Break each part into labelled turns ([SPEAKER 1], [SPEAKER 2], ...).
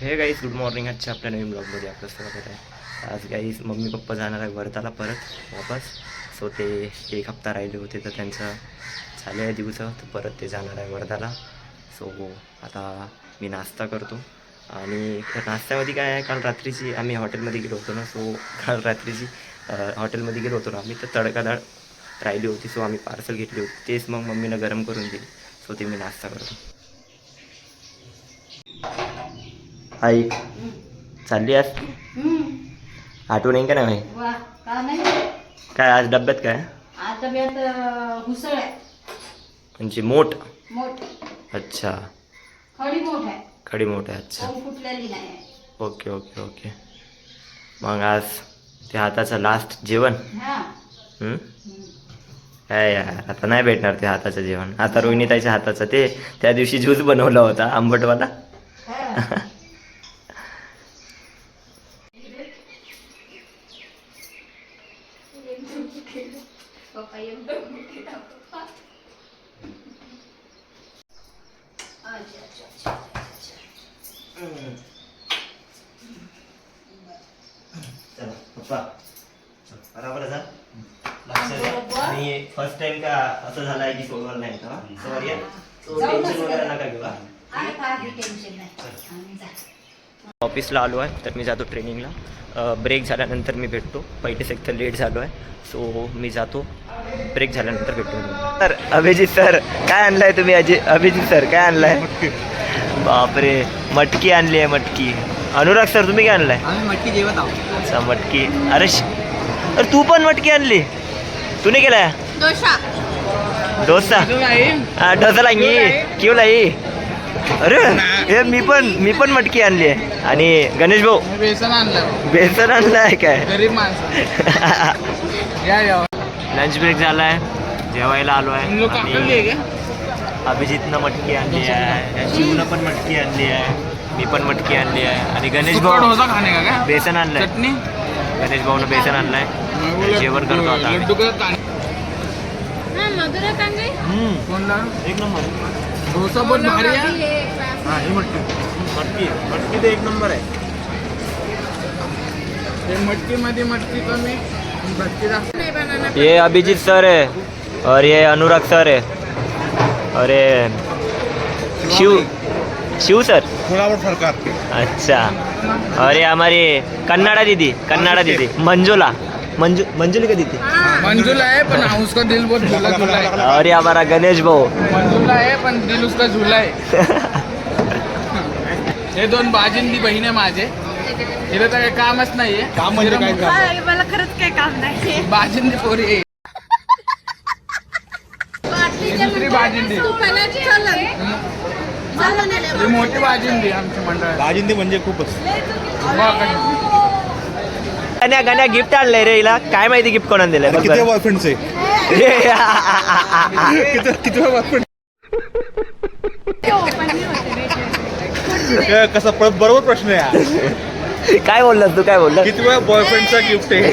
[SPEAKER 1] हे guys good morning. आजच्या आपल्या नवीन ब्लॉगमध्ये आपलं स्वागत आहे. आज गाईज मम्मी पप्पा जाणार आहे वर्धाला परत वापस. सो ते एक हप्ता राहिले होते तर त्यांचं झाले आहे दिवस, तर परत ते जाणार आहे वर्धाला. सो आता मी नाश्ता करतो. आणि नाश्त्यामध्ये काय आहे, काल रात्रीची आम्ही हॉटेलमध्ये गेलो होतो ना. सो काल रात्रीची हॉटेलमध्ये गेलो होतो ना आम्ही, तर तडका डाळ राहिली होती. सो आम्ही पार्सल घेतली होती, तेच मग मम्मीनं गरम करून दिली. सो ते मी नाश्ता करतो. आई चालली आज आठवण येईन का नाही? काय आज डब्यात काय?
[SPEAKER 2] आज डब्यात हुसळ आहे.
[SPEAKER 1] म्हणजे मोठ.
[SPEAKER 2] मोठ
[SPEAKER 1] अच्छा,
[SPEAKER 2] खडी मोठ आहे.
[SPEAKER 1] कढी मोठ आहे. अच्छा,
[SPEAKER 2] कोण फुटलेली नाही.
[SPEAKER 1] Okay okay okay. मग आज ते हाताचं लास्ट जेवण.
[SPEAKER 2] हा
[SPEAKER 1] काय यार, आता नाही भेटणार ते हाताचं जेवण. आता रोहिणीताईच्या हाताचं ते त्या दिवशी ज्यूस बनवला होता आंबटवाला. चला पप्पा बरोबर जा. आणि फर्स्ट टाइम का असं झालं आहे की सोडवायला नाही का? सॉरी, टेन्शन वगैरे नका घेऊ. ऑफिसला आलो आहे तर मी जातो ट्रेनिंगला. ब्रेक झाल्यानंतर मी भेटतो. पहिले सेक्टर लेट झालो आहे, सो मी जातो. ब्रेक झाल्यानंतर भेटतो. सर अभिजित सर काय आणलं आहे तुम्ही? अभिजित सर काय आणलं आहे? बापरे, मटकी आणली आहे. मटकी. अनुराग सर तुम्ही काय आणलं आहे?
[SPEAKER 3] आम्ही मटकी जेवत आहोत.
[SPEAKER 1] अच्छा मटकी. अरे तू पण मटकी आणली? तूने केला
[SPEAKER 2] डोसा.
[SPEAKER 1] डोसा? हां डोसा लांगी क्यों लाई? अरे हे मी पण मटकी आणली आहे. आणि गणेश भाऊ
[SPEAKER 3] बेसन आणलं.
[SPEAKER 1] बेसन आणलं आहे काय?
[SPEAKER 3] गरीब माणसं. या
[SPEAKER 1] लंच ब्रेक झाला आहे, जेवायला आलो आहे. आणि अभिजितनं मटकी आणली आहे, शिवनं पण मटकी आणली आहे, मी पण मटकी आणली आहे. आणि गणेश भाऊ
[SPEAKER 3] डोसा खाणे का काय?
[SPEAKER 1] बेसन आणलंय.
[SPEAKER 3] चटणी.
[SPEAKER 1] गणेश भाऊनं बेसन आणलंय. जेवण करतो आता.
[SPEAKER 3] लड्डू का कांदे.
[SPEAKER 2] मधुरा कांदे.
[SPEAKER 3] कोणला?
[SPEAKER 1] एक नंबर.
[SPEAKER 3] डोसा बहुत भारी आहे. हा ही मटकी ते एक नंबर आहे. हे मटकीमध्ये मटकी कमी, मटकी जास्त.
[SPEAKER 1] ये अभिजीत सर है और ये अनुराग सर है और ये शिव सर.
[SPEAKER 3] थोड़ा सरकार.
[SPEAKER 1] अच्छा. और ये हमारी कन्नाडा दीदी मंजुली का दीदी.
[SPEAKER 3] मंजुला है पण उसका दिल बहुत झूला झूला है.
[SPEAKER 1] और ये हमारा गणेश भाऊ.
[SPEAKER 3] मंजुला है पण दिल उसका झूला है. हे दोन बाजिंदी बहीण आहे माझे. हिला तर काही कामच नाहीये. काम म्हणजे काय?
[SPEAKER 2] मला खरंच काही काम नाही.
[SPEAKER 3] बाजिंदी पोरी आहे. दुसरी बाजिंदी. ही मोठी बाजिंदी आमच्या मंडळात. बाजिंदी म्हणजे खूपच.
[SPEAKER 1] गण्या गिफ्ट आणलंय रे हिला. काय माहिती गिफ्ट कोणाला दिलंय?
[SPEAKER 3] किती बॉयफ्रेंडचे? किती बॉयफ्रेंड? कसा बरोबर प्रश्न आहे.
[SPEAKER 1] काय बोललास तू? काय बोलला?
[SPEAKER 3] किती वेळा बॉयफ्रेंडचा गिफ्ट आहे?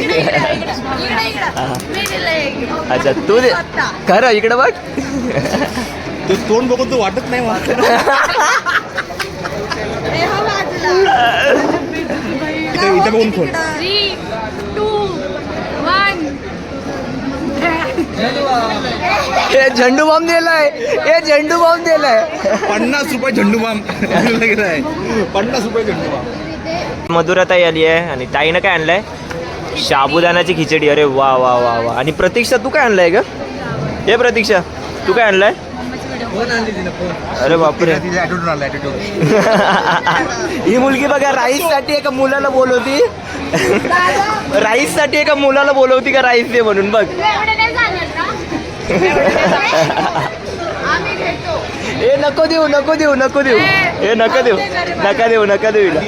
[SPEAKER 1] अच्छा तू दे खरं. इकडे बघ.
[SPEAKER 3] तू तोंड बघून तू वाटत नाही मला. इथे बघून फोन.
[SPEAKER 2] 3, 2, 1.
[SPEAKER 1] हे झेंडू बॉम्ब दिलाय.
[SPEAKER 3] 50 रुपये झेंडू बॉम्ब आहे. 50 रुपये झेंडू बॉम्ब.
[SPEAKER 1] मधुरा ताई आली आहे. आणि ताईनं काय आणलंय? साबुदाण्याची खिचडी. अरे वा वा वा वा. आणि प्रतीक्षा तू काय आणलंय ग? हे प्रतीक्षा तू काय आणलंय? अरे बापरे. ही मुलगी बघा राईससाठी एका मुलाला बोलवती. राईससाठी एका मुलाला बोलवती का राईस दे म्हणून. बघ ए नको देऊ हे नका देऊ हिला.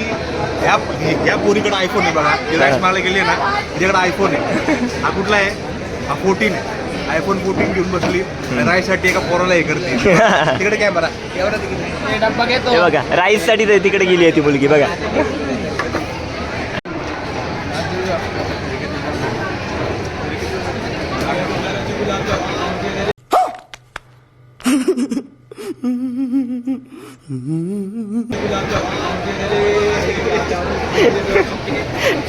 [SPEAKER 3] या पोरीकडे आयफोन आहे बघा. मला गेली ना तिच्याकडे आयफोन आहे. हा कुठला आहे? हा 14 आहे. आयफोन 14 घेऊन बसली. राईससाठी एका पोराला हे करते. तिकडे काय बरा डब्बा घेतो.
[SPEAKER 1] हे बघा राईससाठी तिकडे गेली आहे ती मुलगी बघा.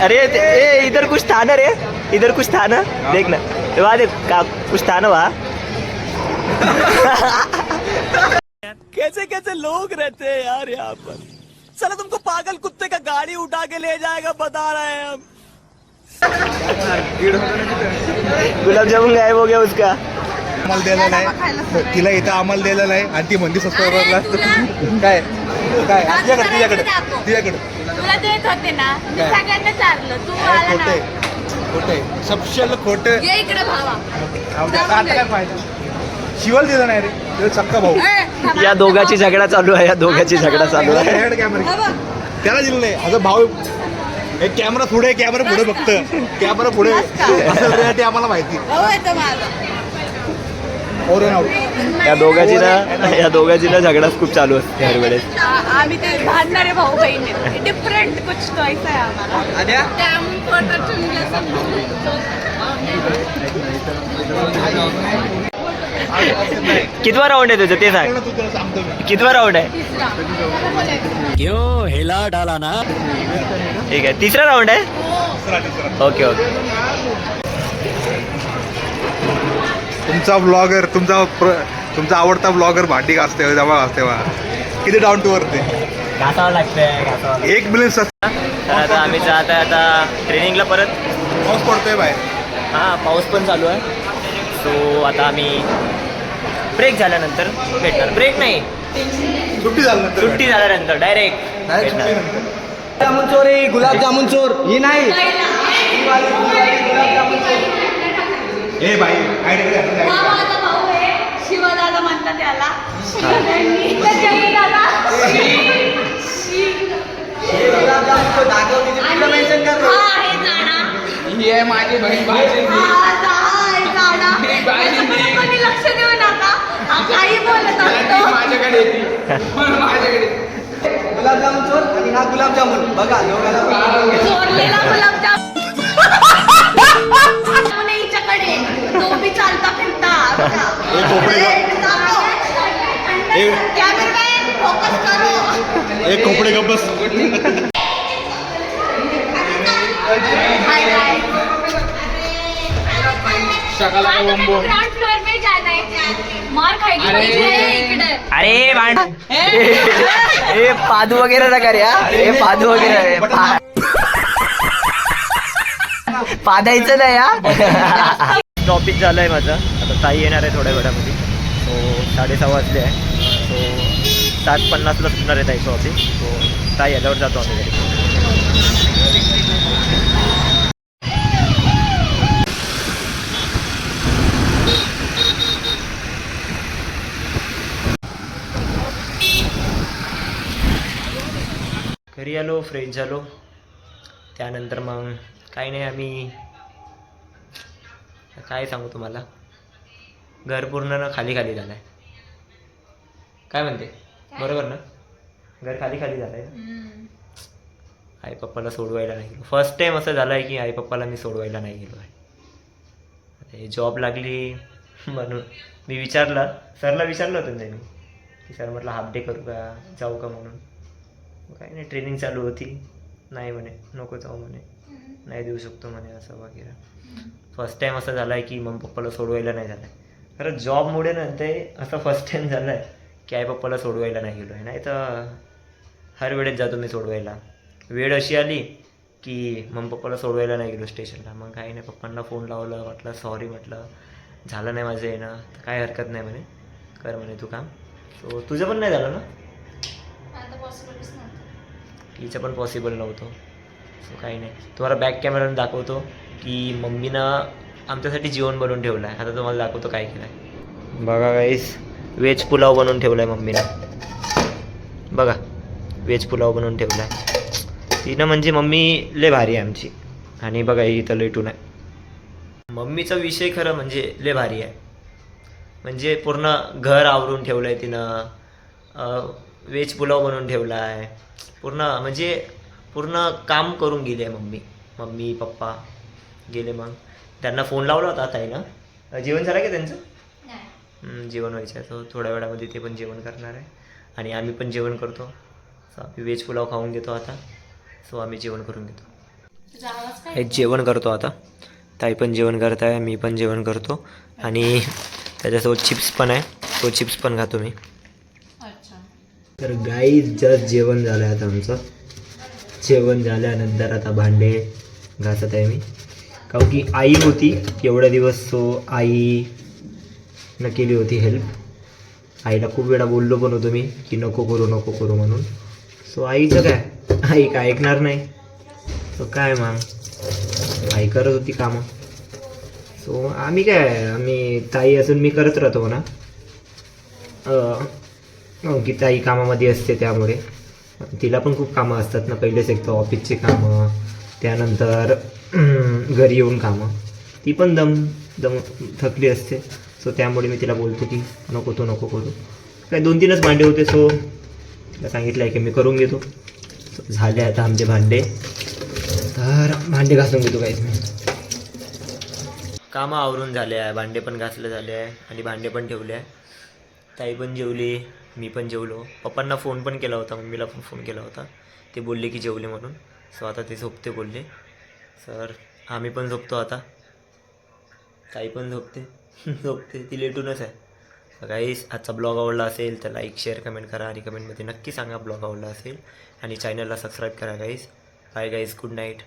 [SPEAKER 1] अरे ए इधर कुछ था ना रे, इधर कुछ था ना, देख ना वहाँ देख कुछ था ना वहाँ। कैसे कैसे लोग रहते हैं यार यहाँ पर, चलो तुमको पागल कुत्ते का गाड़ी उठा के ले जाएगा बता रहे हैं हम। गुलाब जामुन गायब हो गया उसका।
[SPEAKER 3] आम्हाला दिलेला नाही, तिला इथं आम्हाला दिलेला नाही आणि ती म्हणते सबस्क्रायबरला काय काय तिच्याकडे
[SPEAKER 2] तुला देत होते ना, मी सगळ्यांना चारलं, तू आला ना.
[SPEAKER 3] खोटे सबशल खोटं.
[SPEAKER 2] ये इकडे भावा.
[SPEAKER 3] आता काय फायदा, शिवल दिलं नाही रे, तुझा सक्का भाऊ.
[SPEAKER 1] या दोघाची झगडा चालू आहे, या दोघाची झगडा चालू आहे.
[SPEAKER 3] हेड कॅमेरा त्याला दिलं नाही, माझा भाऊ एक कॅमेरा पुढे कॅमेरा पुढे बघत, कॅमेरा पुढे असं रियालिटी आम्हाला माहिती.
[SPEAKER 1] या दोघांची ना झगडाच खूप चालू असते हर वेळेस.
[SPEAKER 2] आम्ही ते भांडणारे भाऊ बहिणी, डिफरंट कुछ चॉईस आहे आम्हाला.
[SPEAKER 1] कितवा राऊंड आहे तुझं ते सांग, कितवा राऊंड आहे?
[SPEAKER 4] क्यों हिला डाला ना.
[SPEAKER 1] ठीक आहे, तिसरा राऊंड आहे. Okay okay.
[SPEAKER 3] तुमचा ब्लॉगर तुमचा आवडता ब्लॉगर भांडी घासते तेव्हा किती डाऊन टू अर्थ आहे.
[SPEAKER 1] घासावं लागतंय.
[SPEAKER 3] 1 मिलियन
[SPEAKER 1] तर आता आम्ही जात आहे आता ट्रेनिंगला परत.
[SPEAKER 3] पाऊस पडतोय बाहेर.
[SPEAKER 1] हां पाऊस पण चालू आहे. सो आता आम्ही ब्रेक झाल्यानंतर भेटणार. ब्रेक नाही,
[SPEAKER 3] सुट्टी झाल्यानंतर
[SPEAKER 1] सुट्टी झाल्यानंतर डायरेक्ट भेटणार.
[SPEAKER 4] जामुन चोर आहे, गुलाबजामुन चोर ही नाही.
[SPEAKER 3] ए बाई
[SPEAKER 2] हा माझा भाऊ आहे, शिवदादा म्हणतात त्याला.
[SPEAKER 4] ही माझी बहीण
[SPEAKER 2] कोणी लक्ष देऊ नका, काही बोलत असतो.
[SPEAKER 4] माझ्याकडे गुलाबजामुन चोर आणि हा गुलाबजामुन बघा
[SPEAKER 2] चोरलेला गुलाबजाम हिच्याकडे, तो बी चालता फिरता. कॅमेरामॅन फोकस करो.
[SPEAKER 3] एक कपडे गप बस.
[SPEAKER 2] ग्राउंड फ्लोर में जाना है, मार खाएगी इकडे.
[SPEAKER 1] अरे भांड ए पादू वगैरे नका रे. हे पादू वगैरे पादायचं नाही या. टॉपिक झालं आहे माझं. आता ताई येणार आहे थोड्या वेळामध्ये. सो 6:30 वाजले आहे. सो 7:50ला सुटणार आहे ताईचं ऑफिस. सो ताई आल्यावर जातो आम्ही घरी. घरी आलो, फ्रेश झालो. त्यानंतर मग काही नाही, आम्ही काय सांगू तुम्हाला, घर पूर्ण ना खाली खाली झालं आहे. काय म्हणते, बरोबर ना? घर खाली खाली झालं आहे. आई पप्पाला सोडवायला नाही गेलो. फर्स्ट टाईम असं झालं आहे की आई पप्पाला मी सोडवायला नाही गेलो आहे. जॉब लागली म्हणून मी विचारलं, सरला विचारलं होतं मी की सर म्हटलं हाफ डे करू का, जाऊ का म्हणून. काही नाही, ट्रेनिंग चालू होती. नाही म्हणे, नको जाऊ म्हणे, नाही देऊ शकतो म्हणे, असं वगैरे. फर्स्ट टाईम असं झालं आहे की मग पप्पाला सोडवायला नाही झालं आहे. खरं जॉबमुळे नंतर असं फर्स्ट टाईम झालं आहे की आई पप्पाला सोडवायला नाही गेलो आहे. नाही तर हर वेळेस जातो मी सोडवायला. वेळ अशी आली की मग पप्पाला सोडवायला नाही गेलो स्टेशनला. मग काही नाही, पप्पांना फोन लावलं, म्हटलं सॉरी, म्हटलं झालं नाही माझं येणं, तर काही हरकत नाही म्हणे, कर म्हणे तू काम. सो तुझं पण नाही झालं ना? हिचं पण पॉसिबल नव्हतं. सो काही नाही, तुम्हाला बॅक कॅमेराने दाखवतो की मम्मीनं आमच्यासाठी जेवण बनवून ठेवलं आहे. आता तुम्हाला दाखवतो काय केलं आहे. बघा गाईस, व्हेज पुलाव बनवून ठेवला आहे मम्मीनं. बघा, व्हेज पुलाव बनवून ठेवला आहे तिनं. म्हणजे मम्मी लय भारी आहे आमची. आणि बघा इथं लेटून आहे. मम्मीचा विषय खरं म्हणजे लय भारी आहे. म्हणजे पूर्ण घर आवरून ठेवलं आहे तिनं. व्हेज पुलाव बनवून ठेवला आहे पूर्ण. म्हणजे पूर्ण काम करून गेली आहे मम्मी पप्पा गेले. मग त्यांना फोन लावला होता आता आहे ना. जेवण झालं का त्यांचं? जेवण व्हायचं आहे. तो थोड्या वेळामध्ये ते पण जेवण करणार आहे आणि आम्ही पण जेवण करतो. सो आम्ही व्हेज पुलाव खाऊन घेतो आता. सो आम्ही जेवण करून घेतो.
[SPEAKER 2] तुझा आवाज काय
[SPEAKER 1] हे जेवण करतो आता. ताई पण जेवण करत आहे, मी पण जेवण करतो आणि त्याच्यासोबत चिप्स पण आहे, तो चिप्स पण खातो मी.
[SPEAKER 2] अच्छा.
[SPEAKER 1] तर गाईज जस्ट जेवण झालं आहे आता आमचं. जेवण झाल्यानंतर आता भांडे घासत आहे मी, कारण की आई होती एवढ्या दिवस, सो आईनं केली होती हेल्प. आईला खूप वेळा बोललो पण होतो मी की नको करू म्हणून. सो आईचं काय, आई काय ऐकणार नाही. सो काय मग आई करत होती कामं. सो आम्ही ताई असून मी करत राहतो म्हणा, की ताई कामामध्ये असते त्यामुळे. तिला पण खूप कामं असतात ना, पहिलेच एक तर ऑफिसची कामं, त्यानंतर घरी येऊन कामं. ती पण दम थकली असते. सो त्यामुळे मी तिला बोलतो की नको करू. काय 2-3च भांडे होते, सो तिला सांगितलं आहे की मी करून घेतो. सो झाले आता आमचे भांडे, तर भांडे घासून घेतो काहीच मी. कामं आवरून झाले आहे, भांडे पण घासले झाले आहे आणि भांडे पण ठेवले आहे. ताई पण जेवली, मी पण जेवलो. पप्पांना फोन पण केला होता, मम्मीला पण फोन केला होता. ते बोलले की जेवले म्हणून. सो आता ते झोपते बोलले. सर आम्ही पण झोपतो आता. ताई पण झोपते ती लेटूनच आहे. गाईस आजचा ब्लॉग आवडला असेल तर लाईक शेअर कमेंट करा आणि कमेंटमध्ये नक्की सांगा ब्लॉग आवडला असेल आणि चॅनलला सबस्क्राईब करा गाईस. बाय गाईस, गुड नाईट.